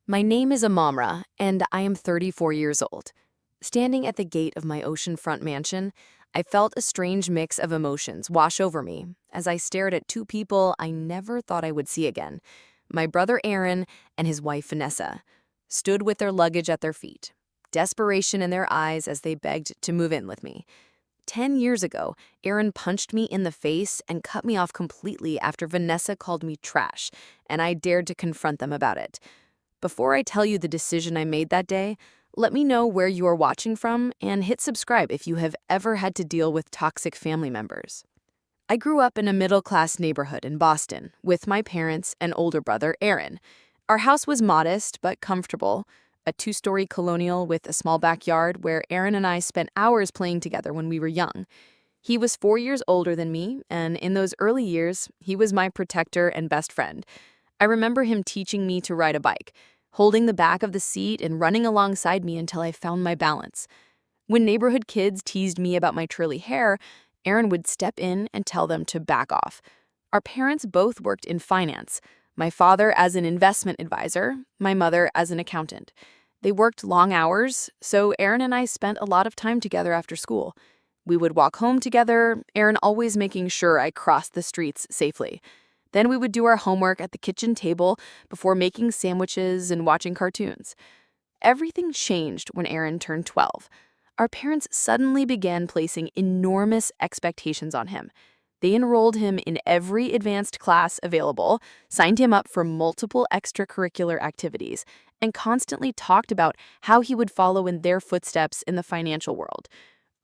My name is Amamra, and I am 34 years old. Standing at the gate of my oceanfront mansion, I felt a strange mix of emotions wash over me as I stared at two people I never thought I would see again. My brother Aaron and his wife Vanessa stood with their luggage at their feet, desperation in their eyes as they begged to move in with me. 10 years ago, Aaron punched me in the face and cut me off completely after Vanessa called me trash, and I dared to confront them about it. Before I tell you the decision I made that day, let me know where you are watching from and hit subscribe if you have ever had to deal with toxic family members. I grew up in a middle-class neighborhood in Boston with my parents and older brother, Aaron. Our house was modest but comfortable, a two-story colonial with a small backyard where Aaron and I spent hours playing together when we were young. He was 4 years older than me, and in those early years, he was my protector and best friend. I remember him teaching me to ride a bike, holding the back of the seat and running alongside me until I found my balance. When neighborhood kids teased me about my curly hair, Aaron would step in and tell them to back off. Our parents both worked in finance, my father as an investment advisor, my mother as an accountant. They worked long hours, so Aaron and I spent a lot of time together after school. We would walk home together, Aaron always making sure I crossed the streets safely. Then we would do our homework at the kitchen table before making sandwiches and watching cartoons. Everything changed when Aaron turned 12. Our parents suddenly began placing enormous expectations on him. They enrolled him in every advanced class available, signed him up for multiple extracurricular activities, and constantly talked about how he would follow in their footsteps in the financial world.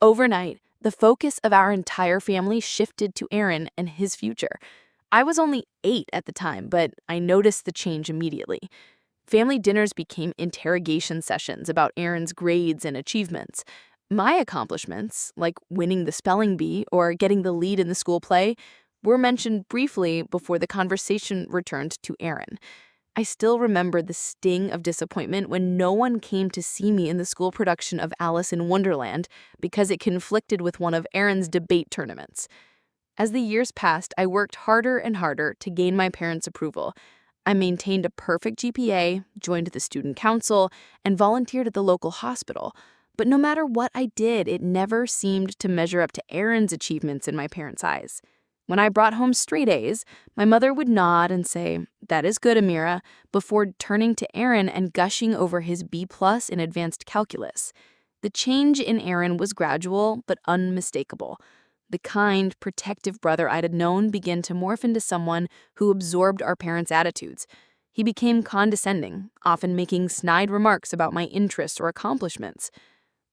Overnight, the focus of our entire family shifted to Aaron and his future. I was only 8 at the time, but I noticed the change immediately. Family dinners became interrogation sessions about Aaron's grades and achievements. My accomplishments, like winning the spelling bee or getting the lead in the school play, were mentioned briefly before the conversation returned to Aaron. I still remember the sting of disappointment when no one came to see me in the school production of Alice in Wonderland because it conflicted with one of Aaron's debate tournaments. As the years passed, I worked harder and harder to gain my parents' approval. I maintained a perfect GPA, joined the student council, and volunteered at the local hospital. But no matter what I did, it never seemed to measure up to Aaron's achievements in my parents' eyes. When I brought home straight A's, my mother would nod and say, "That is good, Amira," before turning to Aaron and gushing over his B+ in advanced calculus. The change in Aaron was gradual but unmistakable. The kind, protective brother I'd known began to morph into someone who absorbed our parents' attitudes. He became condescending, often making snide remarks about my interests or accomplishments.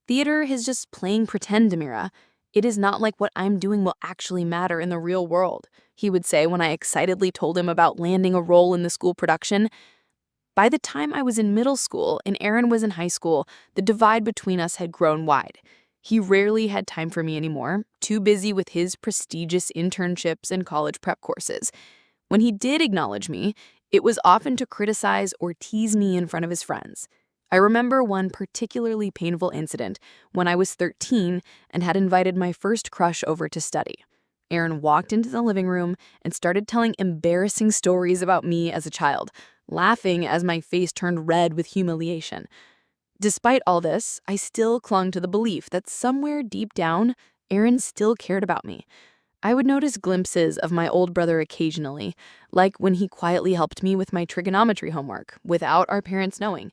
"Theater is just playing pretend, Amira. It is not like what I'm doing will actually matter in the real world," he would say when I excitedly told him about landing a role in the school production. By the time I was in middle school and Aaron was in high school, the divide between us had grown wide. He rarely had time for me anymore, too busy with his prestigious internships and college prep courses. When he did acknowledge me, it was often to criticize or tease me in front of his friends. I remember one particularly painful incident when I was 13 and had invited my first crush over to study. Aaron walked into the living room and started telling embarrassing stories about me as a child, laughing as my face turned red with humiliation. Despite all this, I still clung to the belief that somewhere deep down, Aaron still cared about me. I would notice glimpses of my old brother occasionally, like when he quietly helped me with my trigonometry homework without our parents knowing,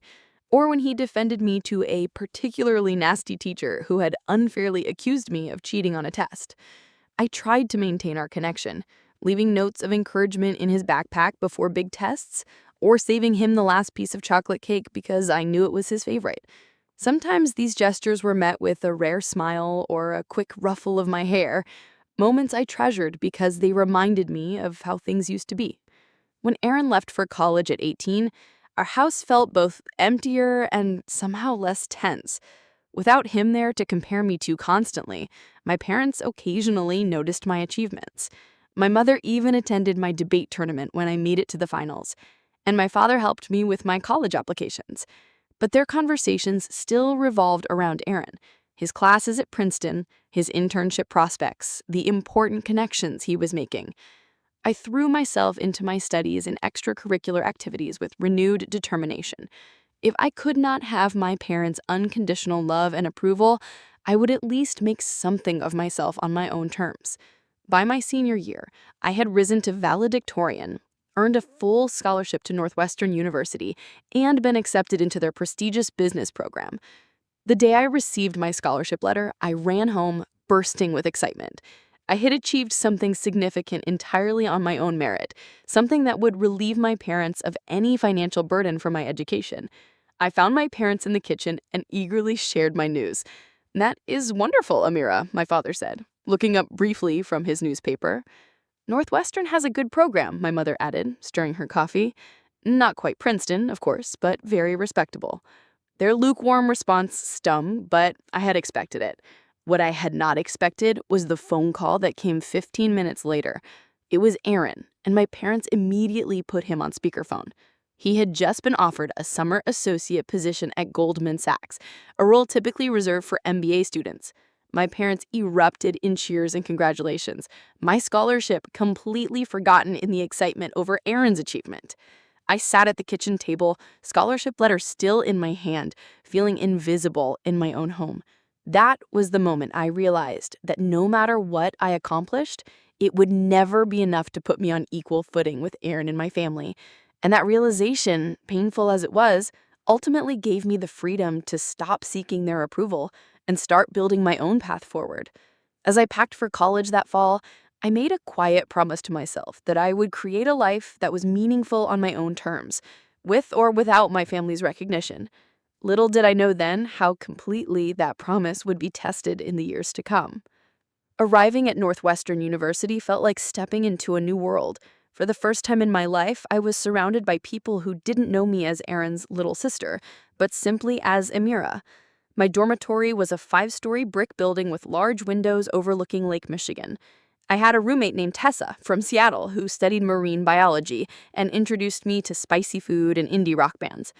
or when he defended me to a particularly nasty teacher who had unfairly accused me of cheating on a test. I tried to maintain our connection, leaving notes of encouragement in his backpack before big tests, or saving him the last piece of chocolate cake because I knew it was his favorite. Sometimes these gestures were met with a rare smile or a quick ruffle of my hair, moments I treasured because they reminded me of how things used to be. When Aaron left for college at 18, our house felt both emptier and somehow less tense. Without him there to compare me to constantly, my parents occasionally noticed my achievements. My mother even attended my debate tournament when I made it to the finals, and my father helped me with my college applications. But their conversations still revolved around Aaron, his classes at Princeton, his internship prospects, the important connections he was making. I threw myself into my studies and extracurricular activities with renewed determination. If I could not have my parents' unconditional love and approval, I would at least make something of myself on my own terms. By my senior year, I had risen to valedictorian, earned a full scholarship to Northwestern University, and been accepted into their prestigious business program. The day I received my scholarship letter, I ran home, bursting with excitement. I had achieved something significant entirely on my own merit, something that would relieve my parents of any financial burden for my education. I found my parents in the kitchen and eagerly shared my news. "That is wonderful, Amira," my father said, looking up briefly from his newspaper. "Northwestern has a good program," my mother added, stirring her coffee. "Not quite Princeton, of course, but very respectable." Their lukewarm response stung, but I had expected it. What I had not expected was the phone call that came 15 minutes later. It was Aaron, and my parents immediately put him on speakerphone. He had just been offered a summer associate position at Goldman Sachs, a role typically reserved for MBA students. My parents erupted in cheers and congratulations, my scholarship completely forgotten in the excitement over Aaron's achievement. I sat at the kitchen table, scholarship letter still in my hand, feeling invisible in my own home. That was the moment I realized that no matter what I accomplished, it would never be enough to put me on equal footing with Aaron and my family. And that realization, painful as it was, ultimately gave me the freedom to stop seeking their approval and start building my own path forward. As I packed for college that fall, I made a quiet promise to myself that I would create a life that was meaningful on my own terms, with or without my family's recognition. Little did I know then how completely that promise would be tested in the years to come. Arriving at Northwestern University felt like stepping into a new world. For the first time in my life, I was surrounded by people who didn't know me as Aaron's little sister, but simply as Amira. My dormitory was a 5-story brick building with large windows overlooking Lake Michigan. I had a roommate named Tessa from Seattle who studied marine biology and introduced me to spicy food and indie rock bands.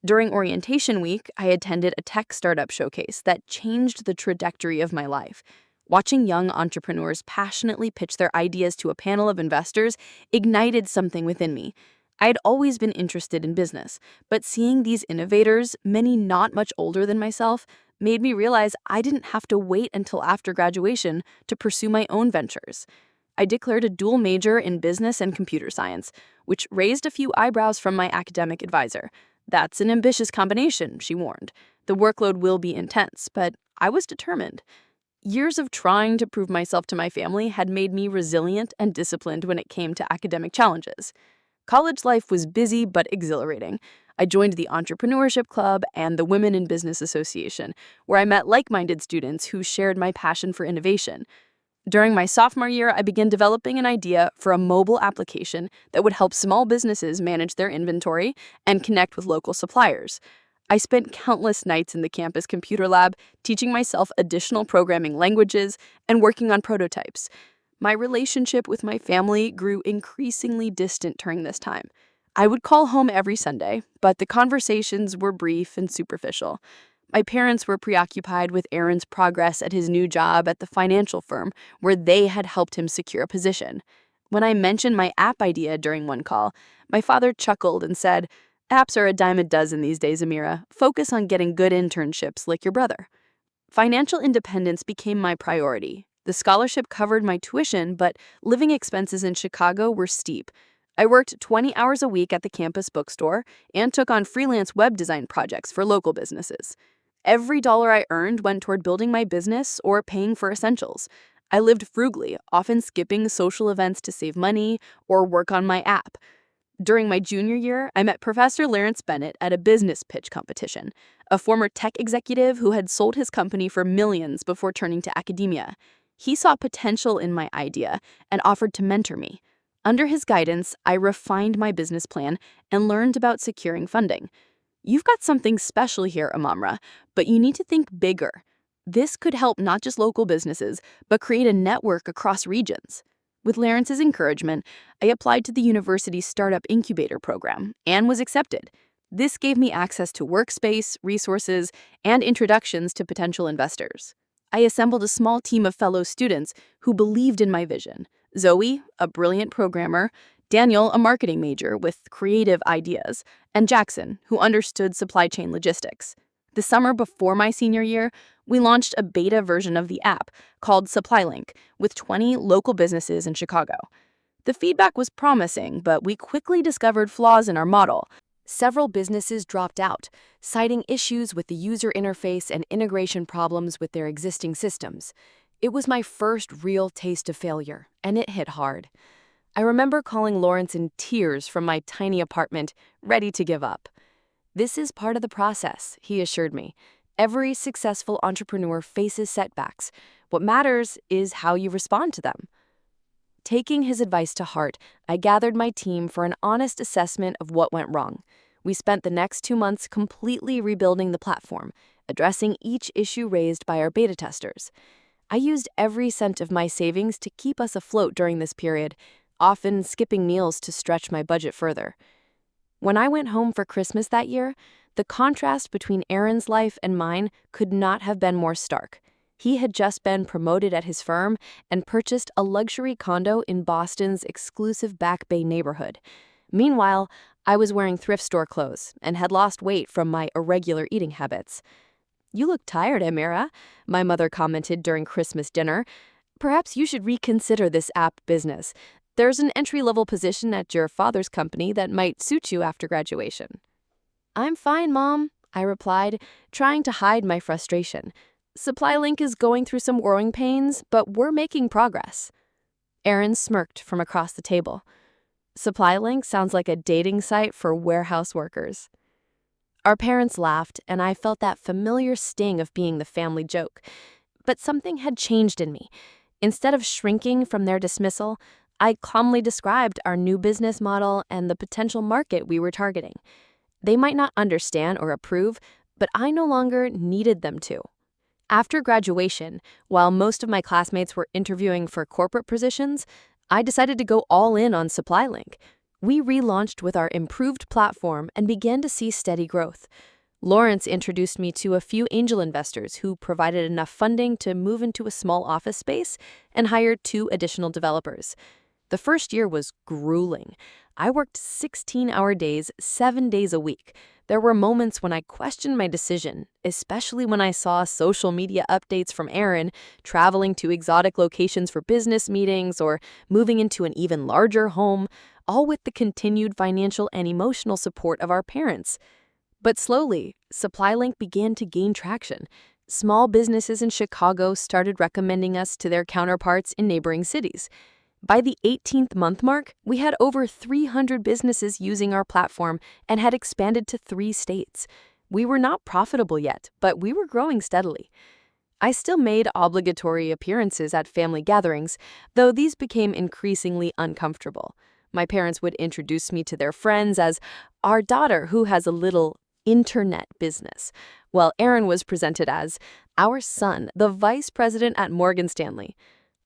During orientation week, I attended a tech startup showcase that changed the trajectory of my life. Watching young entrepreneurs passionately pitch their ideas to a panel of investors ignited something within me. I had always been interested in business, but seeing these innovators, many not much older than myself, made me realize I didn't have to wait until after graduation to pursue my own ventures. I declared a dual major in business and computer science, which raised a few eyebrows from my academic advisor. "That's an ambitious combination," she warned. "The workload will be intense," but I was determined. Years of trying to prove myself to my family had made me resilient and disciplined when it came to academic challenges. College life was busy but exhilarating. I joined the Entrepreneurship Club and the Women in Business Association, where I met like-minded students who shared my passion for innovation. During my sophomore year, I began developing an idea for a mobile application that would help small businesses manage their inventory and connect with local suppliers. I spent countless nights in the campus computer lab, teaching myself additional programming languages and working on prototypes. My relationship with my family grew increasingly distant during this time. I would call home every Sunday, but the conversations were brief and superficial. My parents were preoccupied with Aaron's progress at his new job at the financial firm where they had helped him secure a position. When I mentioned my app idea during one call, my father chuckled and said, "Apps are a dime a dozen these days, Amira. Focus on getting good internships like your brother." Financial independence became my priority. The scholarship covered my tuition, but living expenses in Chicago were steep. I worked 20 hours a week at the campus bookstore and took on freelance web design projects for local businesses. Every dollar I earned went toward building my business or paying for essentials. I lived frugally, often skipping social events to save money or work on my app. During my junior year, I met Professor Lawrence Bennett at a business pitch competition, a former tech executive who had sold his company for millions before turning to academia. He saw potential in my idea and offered to mentor me. Under his guidance, I refined my business plan and learned about securing funding. "You've got something special here, Amamra, but you need to think bigger. This could help not just local businesses, but create a network across regions." With Lawrence's encouragement, I applied to the university's startup incubator program and was accepted. This gave me access to workspace, resources, and introductions to potential investors. I assembled a small team of fellow students who believed in my vision. Zoe, a brilliant programmer, Daniel, a marketing major with creative ideas, and Jackson, who understood supply chain logistics. The summer before my senior year, we launched a beta version of the app called SupplyLink with 20 local businesses in Chicago. The feedback was promising, but we quickly discovered flaws in our model. Several businesses dropped out, citing issues with the user interface and integration problems with their existing systems. It was my first real taste of failure, and it hit hard. I remember calling Lawrence in tears from my tiny apartment, ready to give up. "This is part of the process," he assured me. "Every successful entrepreneur faces setbacks. What matters is how you respond to them." Taking his advice to heart, I gathered my team for an honest assessment of what went wrong. We spent the next 2 months completely rebuilding the platform, addressing each issue raised by our beta testers. I used every cent of my savings to keep us afloat during this period, often skipping meals to stretch my budget further. When I went home for Christmas that year, the contrast between Aaron's life and mine could not have been more stark. He had just been promoted at his firm and purchased a luxury condo in Boston's exclusive Back Bay neighborhood. Meanwhile, I was wearing thrift store clothes and had lost weight from my irregular eating habits. "You look tired, Amira," my mother commented during Christmas dinner. "Perhaps you should reconsider this app business. There's an entry-level position at your father's company that might suit you after graduation." "I'm fine, Mom," I replied, trying to hide my frustration. "SupplyLink is going through some growing pains, but we're making progress." Aaron smirked from across the table. "SupplyLink sounds like a dating site for warehouse workers." Our parents laughed, and I felt that familiar sting of being the family joke. But something had changed in me. Instead of shrinking from their dismissal, I calmly described our new business model and the potential market we were targeting. They might not understand or approve, but I no longer needed them to. After graduation, while most of my classmates were interviewing for corporate positions, I decided to go all in on SupplyLink. We relaunched with our improved platform and began to see steady growth. Lawrence introduced me to a few angel investors who provided enough funding to move into a small office space and hired 2 additional developers. The first year was grueling. I worked 16-hour days, 7 days a week. There were moments when I questioned my decision, especially when I saw social media updates from Aaron, traveling to exotic locations for business meetings or moving into an even larger home, all with the continued financial and emotional support of our parents. But slowly, SupplyLink began to gain traction. Small businesses in Chicago started recommending us to their counterparts in neighboring cities. By the 18th month mark, we had over 300 businesses using our platform and had expanded to 3 states. We were not profitable yet, but we were growing steadily. I still made obligatory appearances at family gatherings, though these became increasingly uncomfortable. My parents would introduce me to their friends as our daughter who has a little internet business, while Aaron was presented as our son, the vice president at Morgan Stanley.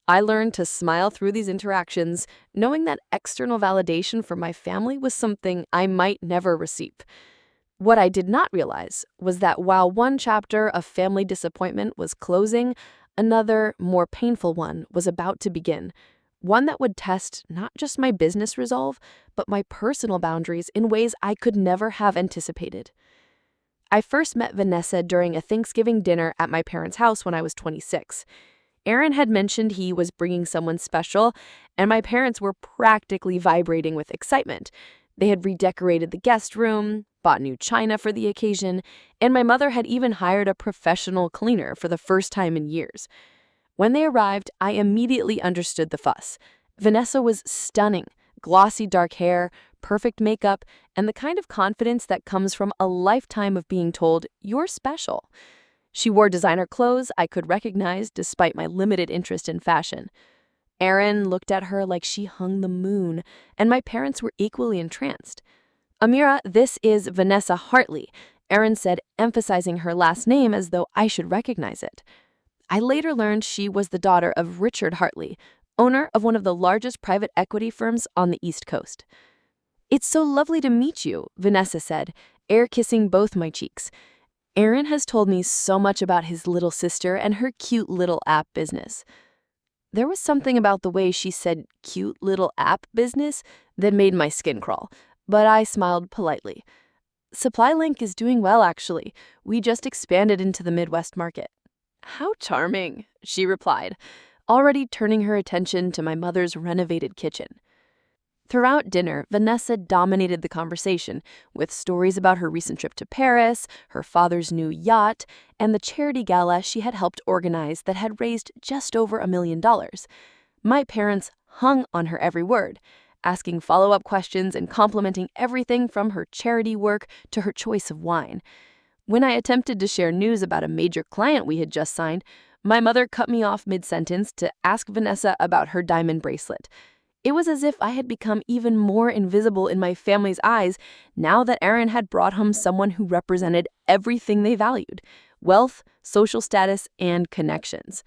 I learned to smile through these interactions, knowing that external validation from my family was something I might never receive. What I did not realize was that while one chapter of family disappointment was closing, another, more painful one was about to begin. One that would test not just my business resolve, but my personal boundaries in ways I could never have anticipated. I first met Vanessa during a Thanksgiving dinner at my parents' house when I was 26. Aaron had mentioned he was bringing someone special, and my parents were practically vibrating with excitement. They had redecorated the guest room, bought new china for the occasion, and my mother had even hired a professional cleaner for the first time in years. When they arrived, I immediately understood the fuss. Vanessa was stunning, glossy dark hair, perfect makeup, and the kind of confidence that comes from a lifetime of being told, "You're special." She wore designer clothes I could recognize despite my limited interest in fashion. Aaron looked at her like she hung the moon, and my parents were equally entranced. "Amira, this is Vanessa Hartley," Aaron said, emphasizing her last name as though I should recognize it. I later learned she was the daughter of Richard Hartley, owner of one of the largest private equity firms on the East Coast. "It's so lovely to meet you," Vanessa said, air kissing both my cheeks. "Aaron has told me so much about his little sister and her cute little app business." There was something about the way she said cute little app business that made my skin crawl, but I smiled politely. Supply Link is doing well, actually. We just expanded into the Midwest market. How charming, she replied, already turning her attention to my mother's renovated kitchen. Throughout dinner, Vanessa dominated the conversation with stories about her recent trip to Paris, her father's new yacht, and the charity gala she had helped organize that had raised just over $1 million. My parents hung on her every word, asking follow-up questions and complimenting everything from her charity work to her choice of wine. When I attempted to share news about a major client we had just signed, my mother cut me off mid-sentence to ask Vanessa about her diamond bracelet. It was as if I had become even more invisible in my family's eyes now that Aaron had brought home someone who represented everything they valued: wealth, social status, and connections.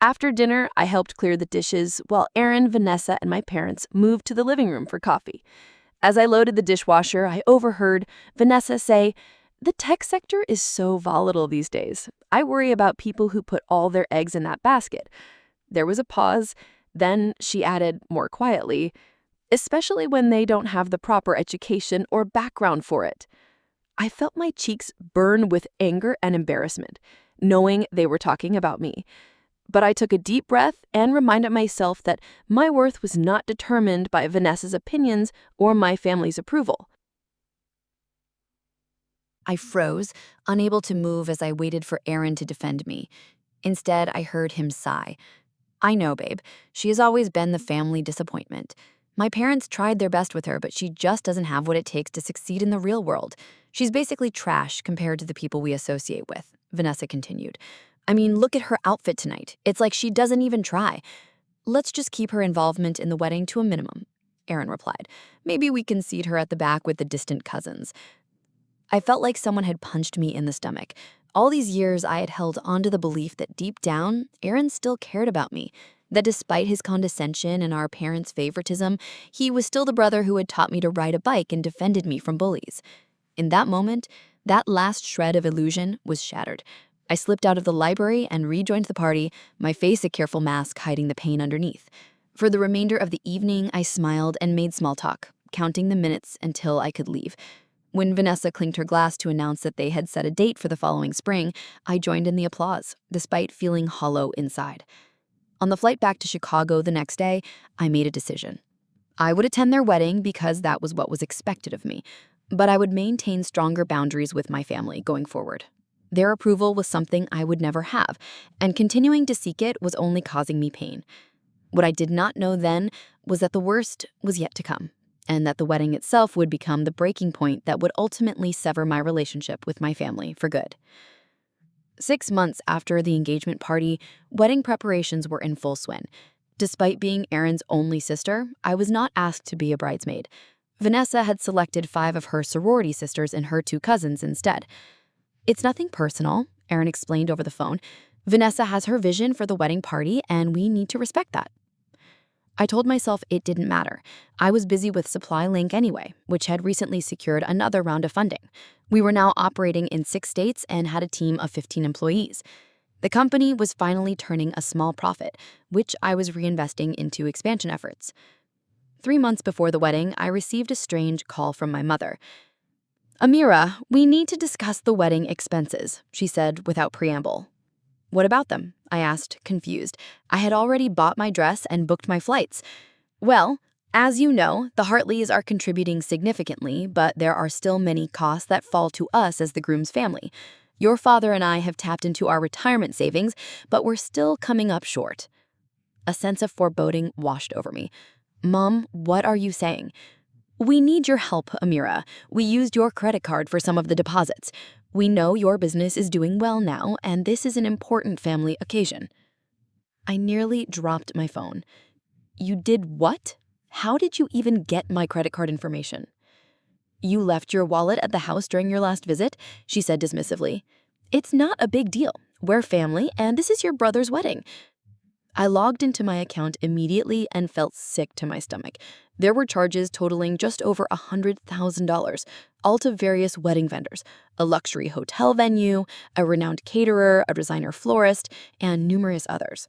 After dinner, I helped clear the dishes while Aaron, Vanessa, and my parents moved to the living room for coffee. As I loaded the dishwasher, I overheard Vanessa say, "The tech sector is so volatile these days. I worry about people who put all their eggs in that basket." There was a pause. Then she added more quietly, "Especially when they don't have the proper education or background for it." I felt my cheeks burn with anger and embarrassment, knowing they were talking about me. But I took a deep breath and reminded myself that my worth was not determined by Vanessa's opinions or my family's approval. I froze, unable to move as I waited for Aaron to defend me. Instead, I heard him sigh. I know, babe. She has always been the family disappointment. My parents tried their best with her, but she just doesn't have what it takes to succeed in the real world. She's basically trash compared to the people we associate with," Vanessa continued. "I mean, look at her outfit tonight. It's like she doesn't even try." "Let's just keep her involvement in the wedding to a minimum," Aaron replied. "Maybe we can seat her at the back with the distant cousins." I felt like someone had punched me in the stomach. All these years, I had held onto the belief that deep down, Aaron still cared about me, that despite his condescension and our parents' favoritism, he was still the brother who had taught me to ride a bike and defended me from bullies. In that moment, that last shred of illusion was shattered. I slipped out of the library and rejoined the party, my face a careful mask hiding the pain underneath. For the remainder of the evening, I smiled and made small talk, counting the minutes until I could leave. When Vanessa clinked her glass to announce that they had set a date for the following spring, I joined in the applause, despite feeling hollow inside. On the flight back to Chicago the next day, I made a decision. I would attend their wedding because that was what was expected of me, but I would maintain stronger boundaries with my family going forward. Their approval was something I would never have, and continuing to seek it was only causing me pain. What I did not know then was that the worst was yet to come, and that the wedding itself would become the breaking point that would ultimately sever my relationship with my family for good. 6 months after the engagement party, wedding preparations were in full swing. Despite being Aaron's only sister, I was not asked to be a bridesmaid. Vanessa had selected 5 of her sorority sisters and her 2 cousins instead. "It's nothing personal," Aaron explained over the phone. "Vanessa has her vision for the wedding party, and we need to respect that." I told myself it didn't matter. I was busy with Supply Link anyway, which had recently secured another round of funding. We were now operating in 6 states and had a team of 15 employees. The company was finally turning a small profit, which I was reinvesting into expansion efforts. 3 months before the wedding, I received a strange call from my mother. "Amira, we need to discuss the wedding expenses," she said without preamble. "What about them?" I asked, confused. I had already bought my dress and booked my flights. "Well, as you know, the Hartleys are contributing significantly, but there are still many costs that fall to us as the groom's family. Your father and I have tapped into our retirement savings, but we're still coming up short." A sense of foreboding washed over me. "Mom, what are you saying?" "We need your help, Amira. We used your credit card for some of the deposits. We know your business is doing well now, and this is an important family occasion." I nearly dropped my phone. "You did what? How did you even get my credit card information?" "You left your wallet at the house during your last visit," she said dismissively. "It's not a big deal. We're family, and this is your brother's wedding." I logged into my account immediately and felt sick to my stomach. There were charges totaling just over $100,000, all to various wedding vendors, a luxury hotel venue, a renowned caterer, a designer florist, and numerous others.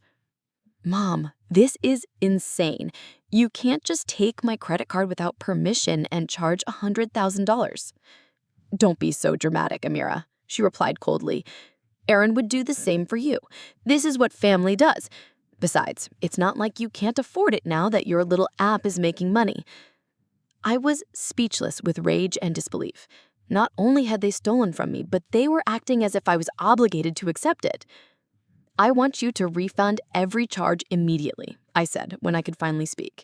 Mom, this is insane. You can't just take my credit card without permission and charge $100,000. Don't be so dramatic, Amira, she replied coldly. Aaron would do the same for you. This is what family does. Besides, it's not like you can't afford it now that your little app is making money. I was speechless with rage and disbelief. Not only had they stolen from me, but they were acting as if I was obligated to accept it. I want you to refund every charge immediately, I said when I could finally speak.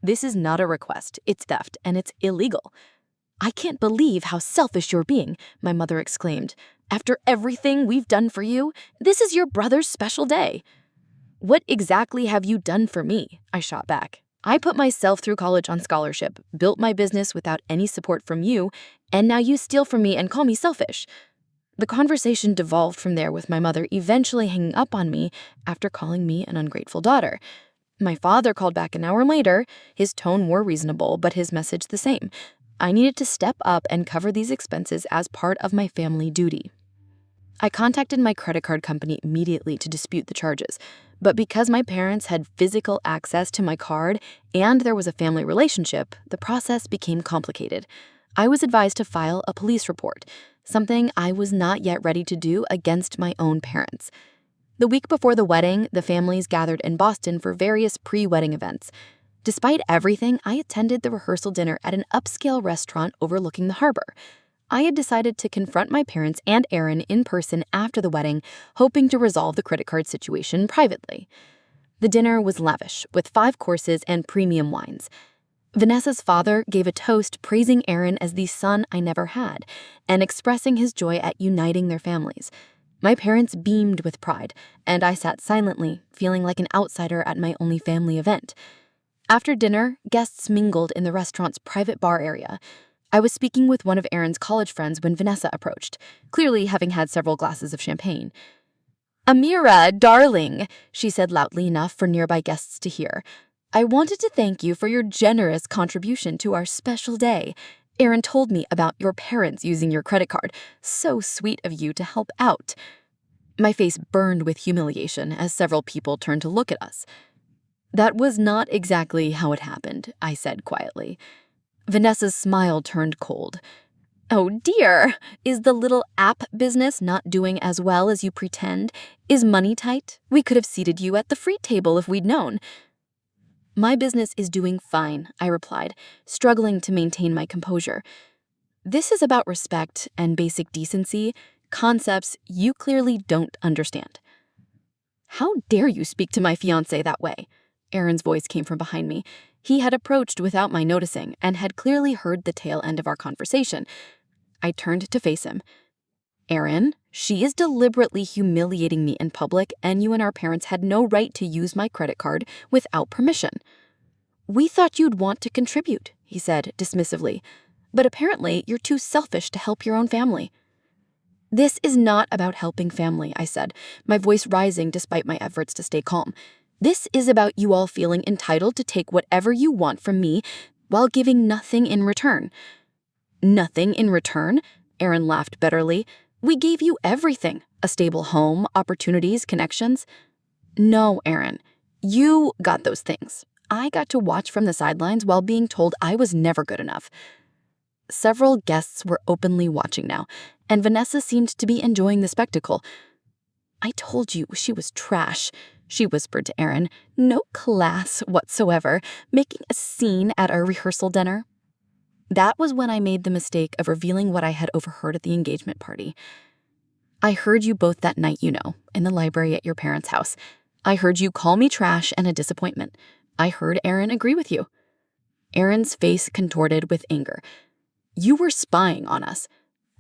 This is not a request, it's theft, and it's illegal. I can't believe how selfish you're being, my mother exclaimed. After everything we've done for you, this is your brother's special day. What exactly have you done for me? I shot back. I put myself through college on scholarship, built my business without any support from you, and now you steal from me and call me selfish. The conversation devolved from there with my mother eventually hanging up on me after calling me an ungrateful daughter. My father called back an hour later, his tone more reasonable, but his message the same. I needed to step up and cover these expenses as part of my family duty. I contacted my credit card company immediately to dispute the charges, but because my parents had physical access to my card and there was a family relationship, the process became complicated. I was advised to file a police report, something I was not yet ready to do against my own parents. The week before the wedding, the families gathered in Boston for various pre-wedding events. Despite everything, I attended the rehearsal dinner at an upscale restaurant overlooking the harbor. I had decided to confront my parents and Aaron in person after the wedding, hoping to resolve the credit card situation privately. The dinner was lavish, with 5 courses and premium wines. Vanessa's father gave a toast praising Aaron as the son I never had and expressing his joy at uniting their families. My parents beamed with pride, and I sat silently, feeling like an outsider at my only family event. After dinner, guests mingled in the restaurant's private bar area. I was speaking with one of Aaron's college friends when Vanessa approached, clearly having had several glasses of champagne. "Amira, darling," she said loudly enough for nearby guests to hear. "I wanted to thank you for your generous contribution to our special day. Aaron told me about your parents using your credit card. So sweet of you to help out." My face burned with humiliation as several people turned to look at us. "That was not exactly how it happened," I said quietly. Vanessa's smile turned cold. "Oh dear, is the little app business not doing as well as you pretend? Is money tight? We could have seated you at the free table if we'd known." "My business is doing fine," I replied, struggling to maintain my composure. "This is about respect and basic decency, concepts you clearly don't understand." "How dare you speak to my fiancé that way?" Aaron's voice came from behind me. He had approached without my noticing and had clearly heard the tail end of our conversation. I turned to face him. "Aaron, she is deliberately humiliating me in public, and you and our parents had no right to use my credit card without permission." "We thought you'd want to contribute," he said dismissively, "but apparently you're too selfish to help your own family." "This is not about helping family," I said, my voice rising despite my efforts to stay calm. "This is about you all feeling entitled to take whatever you want from me while giving nothing in return." "Nothing in return?" Aaron laughed bitterly. "We gave you everything. A stable home, opportunities, connections." "No, Aaron. You got those things. I got to watch from the sidelines while being told I was never good enough." Several guests were openly watching now, and Vanessa seemed to be enjoying the spectacle. "I told you she was trash," she whispered to Aaron. "No class whatsoever, making a scene at our rehearsal dinner." That was when I made the mistake of revealing what I had overheard at the engagement party. "I heard you both that night, in the library at your parents' house. I heard you call me trash and a disappointment. I heard Aaron agree with you." Aaron's face contorted with anger. "You were spying on us."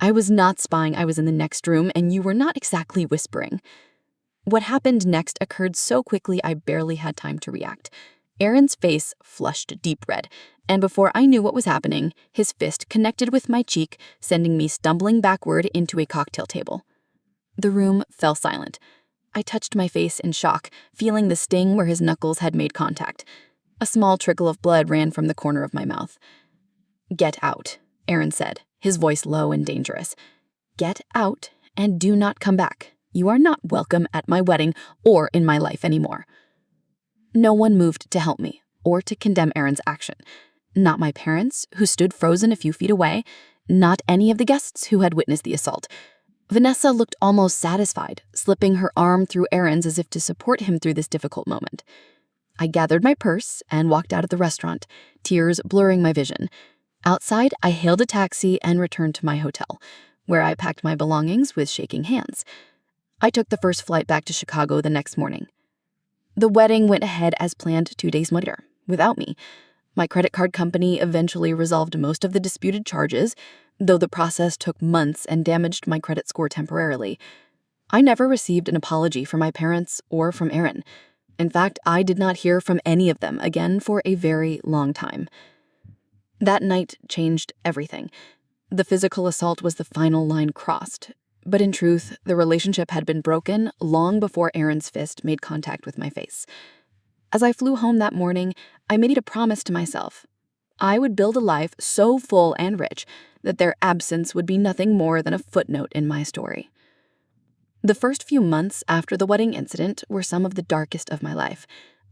"I was not spying. I was in the next room, and you were not exactly whispering." What happened next occurred so quickly I barely had time to react. Aaron's face flushed deep red, and before I knew what was happening, his fist connected with my cheek, sending me stumbling backward into a cocktail table. The room fell silent. I touched my face in shock, feeling the sting where his knuckles had made contact. A small trickle of blood ran from the corner of my mouth. "Get out," Aaron said, his voice low and dangerous. "Get out and do not come back. You are not welcome at my wedding or in my life anymore." No one moved to help me or to condemn Aaron's action. Not my parents, who stood frozen a few feet away, not any of the guests who had witnessed the assault. Vanessa looked almost satisfied, slipping her arm through Aaron's as if to support him through this difficult moment. I gathered my purse and walked out of the restaurant, tears blurring my vision. Outside, I hailed a taxi and returned to my hotel, where I packed my belongings with shaking hands. I took the first flight back to Chicago the next morning. The wedding went ahead as planned 2 days later, without me. My credit card company eventually resolved most of the disputed charges, though the process took months and damaged my credit score temporarily. I never received an apology from my parents or from Aaron. In fact, I did not hear from any of them again for a very long time. That night changed everything. The physical assault was the final line crossed, but in truth, the relationship had been broken long before Aaron's fist made contact with my face. As I flew home that morning, I made a promise to myself. I would build a life so full and rich that their absence would be nothing more than a footnote in my story. The first few months after the wedding incident were some of the darkest of my life.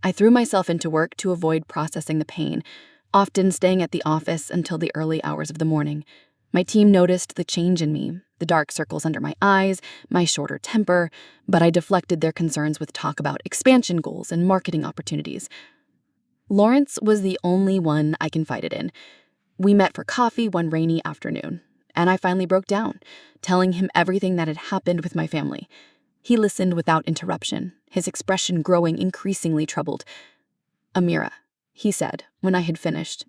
I threw myself into work to avoid processing the pain, often staying at the office until the early hours of the morning. My team noticed the change in me, the dark circles under my eyes, my shorter temper, but I deflected their concerns with talk about expansion goals and marketing opportunities. Lawrence was the only one I confided in. We met for coffee one rainy afternoon, and I finally broke down, telling him everything that had happened with my family. He listened without interruption, his expression growing increasingly troubled. "Amira," he said when I had finished,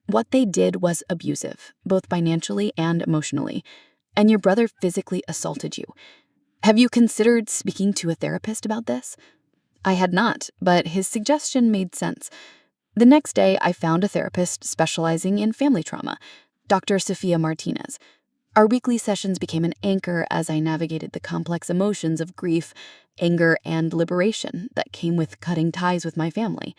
"what they did was abusive, both financially and emotionally, and your brother physically assaulted you. Have you considered speaking to a therapist about this?" I had not, but his suggestion made sense. The next day, I found a therapist specializing in family trauma, Dr. Sophia Martinez. Our weekly sessions became an anchor as I navigated the complex emotions of grief, anger, and liberation that came with cutting ties with my family.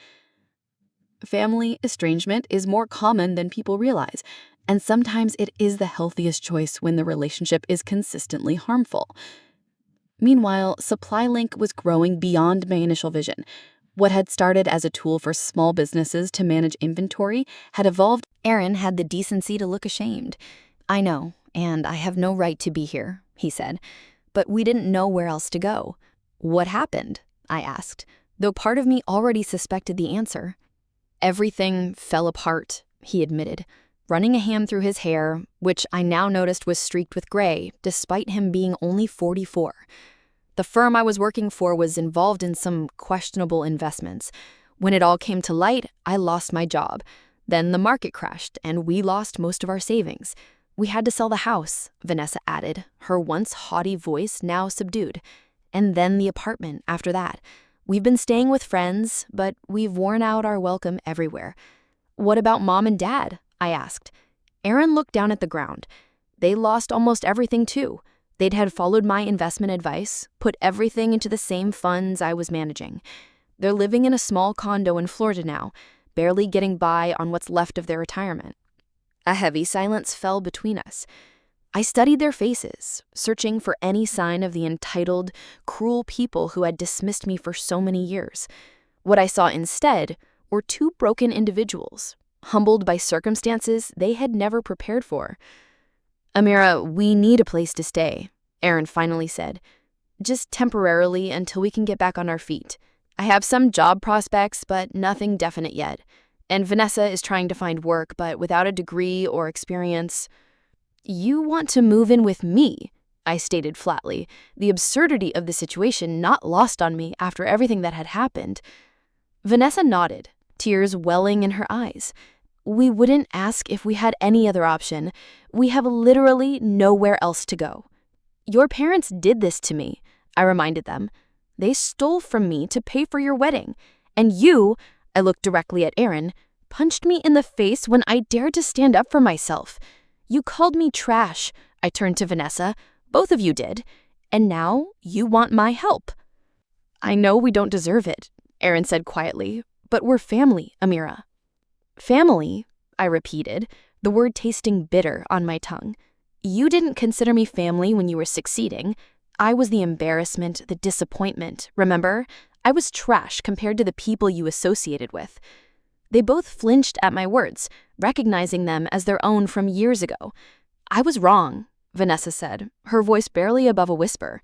Family estrangement is more common than people realize, and sometimes it is the healthiest choice when the relationship is consistently harmful. Meanwhile, SupplyLink was growing beyond my initial vision. What had started as a tool for small businesses to manage inventory had evolved. Aaron had the decency to look ashamed. "I know, and I have no right to be here," he said, "but we didn't know where else to go." "What happened?" I asked, though part of me already suspected the answer. "Everything fell apart," he admitted, running a hand through his hair, which I now noticed was streaked with gray, despite him being only 44. "The firm I was working for was involved in some questionable investments. When it all came to light, I lost my job. Then the market crashed, and we lost most of our savings. We had to sell the house," Vanessa added, her once haughty voice now subdued. "And then the apartment after that. We've been staying with friends, but we've worn out our welcome everywhere." "What about Mom and Dad?" I asked. Aaron looked down at the ground. "They lost almost everything too. They'd had followed my investment advice, put everything into the same funds I was managing. They're living in a small condo in Florida now, barely getting by on what's left of their retirement." A heavy silence fell between us. I studied their faces, searching for any sign of the entitled, cruel people who had dismissed me for so many years. What I saw instead were two broken individuals, humbled by circumstances they had never prepared for. "Amira, we need a place to stay," Aaron finally said. "Just temporarily until we can get back on our feet. I have some job prospects, but nothing definite yet. And Vanessa is trying to find work, but without a degree or experience." "You want to move in with me," I stated flatly, the absurdity of the situation not lost on me after everything that had happened. Vanessa nodded, tears welling in her eyes. "We wouldn't ask if we had any other option. We have literally nowhere else to go." "Your parents did this to me," I reminded them. "They stole from me to pay for your wedding. And you," I looked directly at Aaron, "punched me in the face when I dared to stand up for myself. You called me trash," I turned to Vanessa. "Both of you did. And now you want my help." "I know we don't deserve it," Aaron said quietly, "but we're family, Amira." "Family," I repeated, the word tasting bitter on my tongue. "You didn't consider me family when you were succeeding. I was the embarrassment, the disappointment, remember? I was trash compared to the people you associated with." They both flinched at my words, recognizing them as their own from years ago. "I was wrong," Vanessa said, her voice barely above a whisper.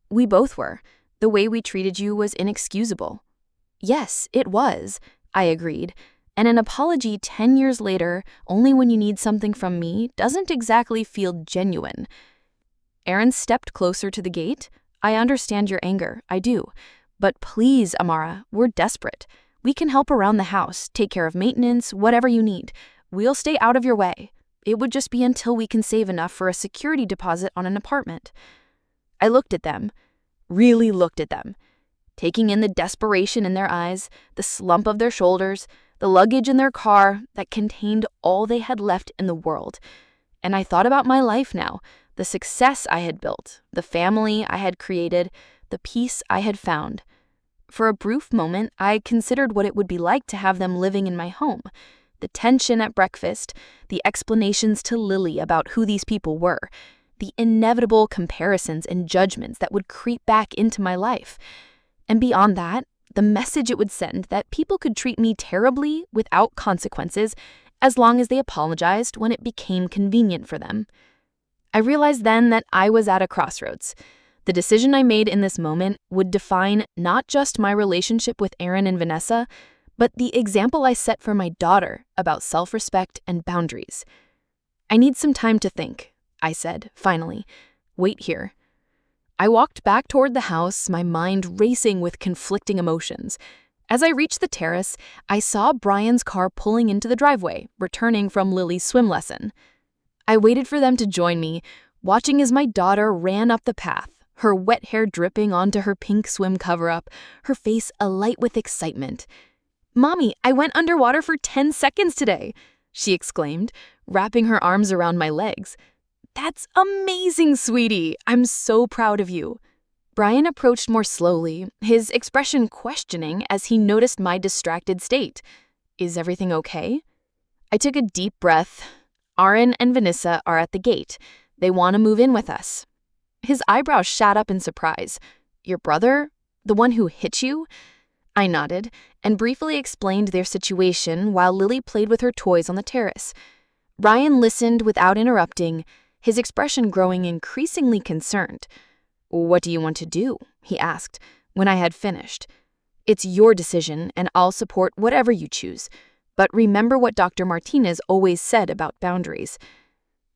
"We both were. The way we treated you was inexcusable." "Yes, it was," I agreed. "And an apology 10 years later, only when you need something from me, doesn't exactly feel genuine." Aaron stepped closer to the gate. "I understand your anger, I do. But please, Amara, we're desperate. We can help around the house, take care of maintenance, whatever you need. We'll stay out of your way. It would just be until we can save enough for a security deposit on an apartment." I looked at them, really looked at them, taking in the desperation in their eyes, the slump of their shoulders, the luggage in their car that contained all they had left in the world. And I thought about my life now, the success I had built, the family I had created, the peace I had found. For a brief moment, I considered what it would be like to have them living in my home. The tension at breakfast, the explanations to Lily about who these people were, the inevitable comparisons and judgments that would creep back into my life. And beyond that, the message it would send that people could treat me terribly without consequences as long as they apologized when it became convenient for them. I realized then that I was at a crossroads. The decision I made in this moment would define not just my relationship with Aaron and Vanessa, but the example I set for my daughter about self-respect and boundaries. "I need some time to think," I said, finally. "Wait here." I walked back toward the house, my mind racing with conflicting emotions. As I reached the terrace, I saw Brian's car pulling into the driveway, returning from Lily's swim lesson. I waited for them to join me, watching as my daughter ran up the path, her wet hair dripping onto her pink swim cover-up, her face alight with excitement. "Mommy, I went underwater for 10 seconds today," she exclaimed, wrapping her arms around my legs. "That's amazing, sweetie. I'm so proud of you." Brian approached more slowly, his expression questioning as he noticed my distracted state. "Is everything okay?" I took a deep breath. "Aaron and Vanessa are at the gate. They want to move in with us." His eyebrows shot up in surprise. "Your brother? The one who hit you?" I nodded and briefly explained their situation while Lily played with her toys on the terrace. Ryan listened without interrupting, his expression growing increasingly concerned. "What do you want to do?" he asked, when I had finished. "It's your decision, and I'll support whatever you choose. But remember what Dr. Martinez always said about boundaries."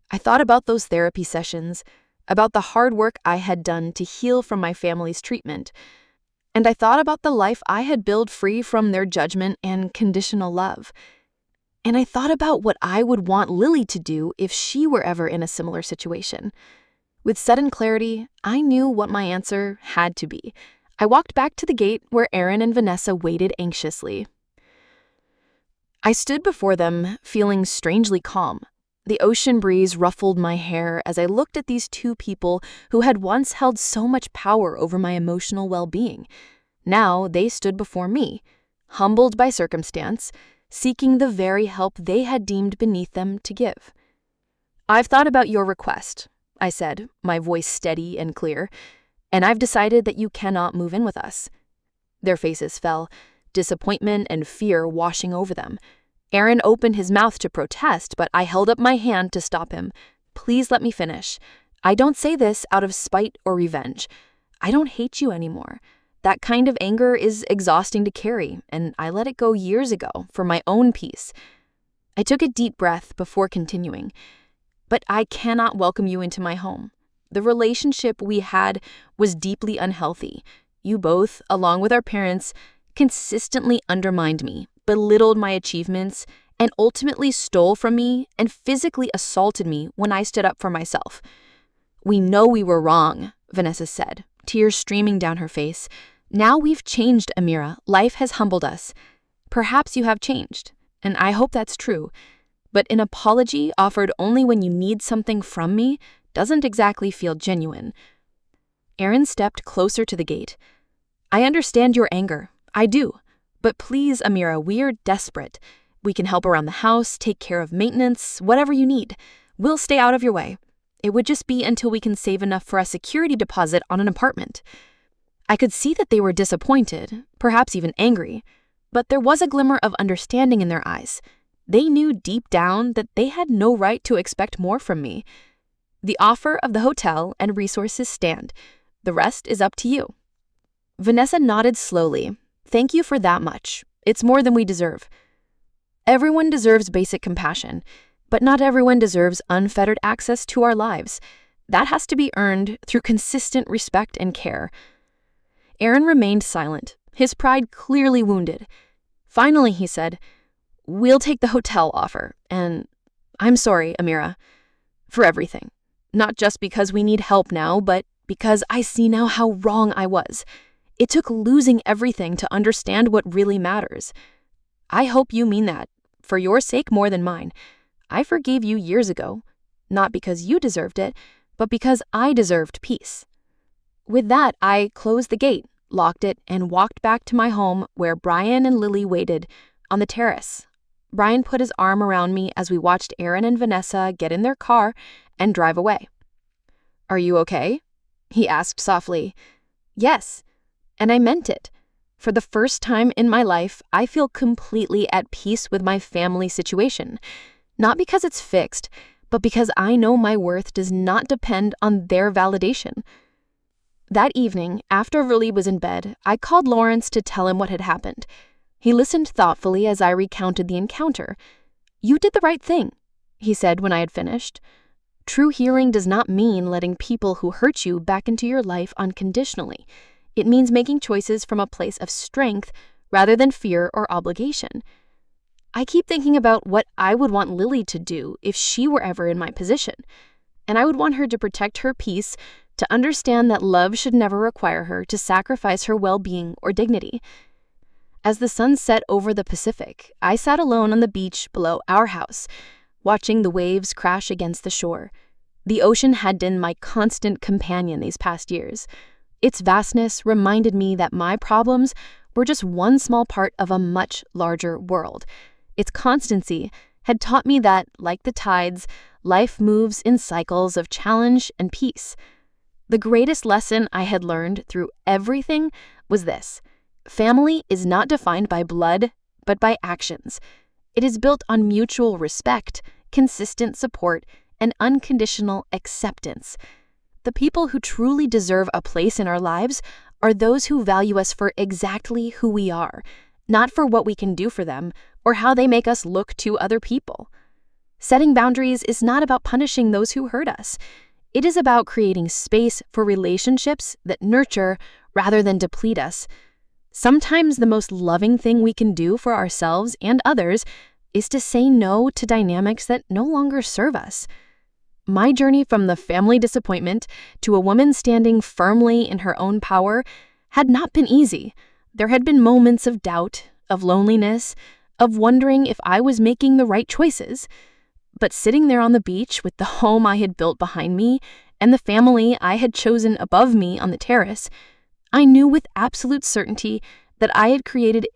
I thought about those therapy sessions, about the hard work I had done to heal from my family's treatment, and I thought about the life I had built free from their judgment and conditional love. And I thought about what I would want Lily to do if she were ever in a similar situation. With sudden clarity, I knew what my answer had to be. I walked back to the gate where Aaron and Vanessa waited anxiously. I stood before them, feeling strangely calm. The ocean breeze ruffled my hair as I looked at these two people who had once held so much power over my emotional well-being. Now they stood before me, humbled by circumstance, seeking the very help they had deemed beneath them to give. "I've thought about your request," I said, my voice steady and clear, "and I've decided that you cannot move in with us." Their faces fell, disappointment and fear washing over them. Aaron opened his mouth to protest, but I held up my hand to stop him. "Please let me finish. I don't say this out of spite or revenge. I don't hate you anymore. That kind of anger is exhausting to carry, and I let it go years ago for my own peace." I took a deep breath before continuing. "But I cannot welcome you into my home. The relationship we had was deeply unhealthy. You both, along with our parents, consistently undermined me, belittled my achievements, and ultimately stole from me and physically assaulted me when I stood up for myself." "We know we were wrong," Vanessa said, tears streaming down her face. "Now we've changed, Amira. Life has humbled us. Perhaps you have changed, and I hope that's true. But an apology offered only when you need something from me doesn't exactly feel genuine." Aaron stepped closer to the gate. "I understand your anger. I do. But please, Amira, we're desperate. We can help around the house, take care of maintenance, whatever you need. We'll stay out of your way. It would just be until we can save enough for a security deposit on an apartment." I could see that they were disappointed, perhaps even angry, but there was a glimmer of understanding in their eyes. They knew deep down that they had no right to expect more from me. The offer of the hotel and resources stand. The rest is up to you. Vanessa nodded slowly. Thank you for that much. It's more than we deserve. Everyone deserves basic compassion, but not everyone deserves unfettered access to our lives. That has to be earned through consistent respect and care. Aaron remained silent, his pride clearly wounded. Finally, he said, "We'll take the hotel offer, and I'm sorry, Amira, for everything. Not just because we need help now, but because I see now how wrong I was. It took losing everything to understand what really matters. I hope you mean that, for your sake more than mine. I forgave you years ago, not because you deserved it, but because I deserved peace." With that, I closed the gate, locked it, and walked back to my home where Brian and Lily waited on the terrace. Brian put his arm around me as we watched Aaron and Vanessa get in their car and drive away. "Are you okay?" he asked softly. "Yes, and I meant it. For the first time in my life, I feel completely at peace with my family situation. Not because it's fixed, but because I know my worth does not depend on their validation." That evening, after Lily was in bed, I called Lawrence to tell him what had happened. He listened thoughtfully as I recounted the encounter. "You did the right thing," he said when I had finished. "True healing does not mean letting people who hurt you back into your life unconditionally. It means making choices from a place of strength rather than fear or obligation." I keep thinking about what I would want Lily to do if she were ever in my position. And I would want her to protect her peace, to understand that love should never require her to sacrifice her well-being or dignity. As the sun set over the Pacific, I sat alone on the beach below our house, watching the waves crash against the shore. The ocean had been my constant companion these past years. Its vastness reminded me that my problems were just one small part of a much larger world. Its constancy had taught me that, like the tides, life moves in cycles of challenge and peace. The greatest lesson I had learned through everything was this: family is not defined by blood, but by actions. It is built on mutual respect, consistent support, and unconditional acceptance. The people who truly deserve a place in our lives are those who value us for exactly who we are, not for what we can do for them or how they make us look to other people. Setting boundaries is not about punishing those who hurt us. It is about creating space for relationships that nurture rather than deplete us. Sometimes the most loving thing we can do for ourselves and others is to say no to dynamics that no longer serve us. My journey from the family disappointment to a woman standing firmly in her own power had not been easy. There had been moments of doubt, of loneliness, of wondering if I was making the right choices. But sitting there on the beach with the home I had built behind me and the family I had chosen above me on the terrace, I knew with absolute certainty that I had created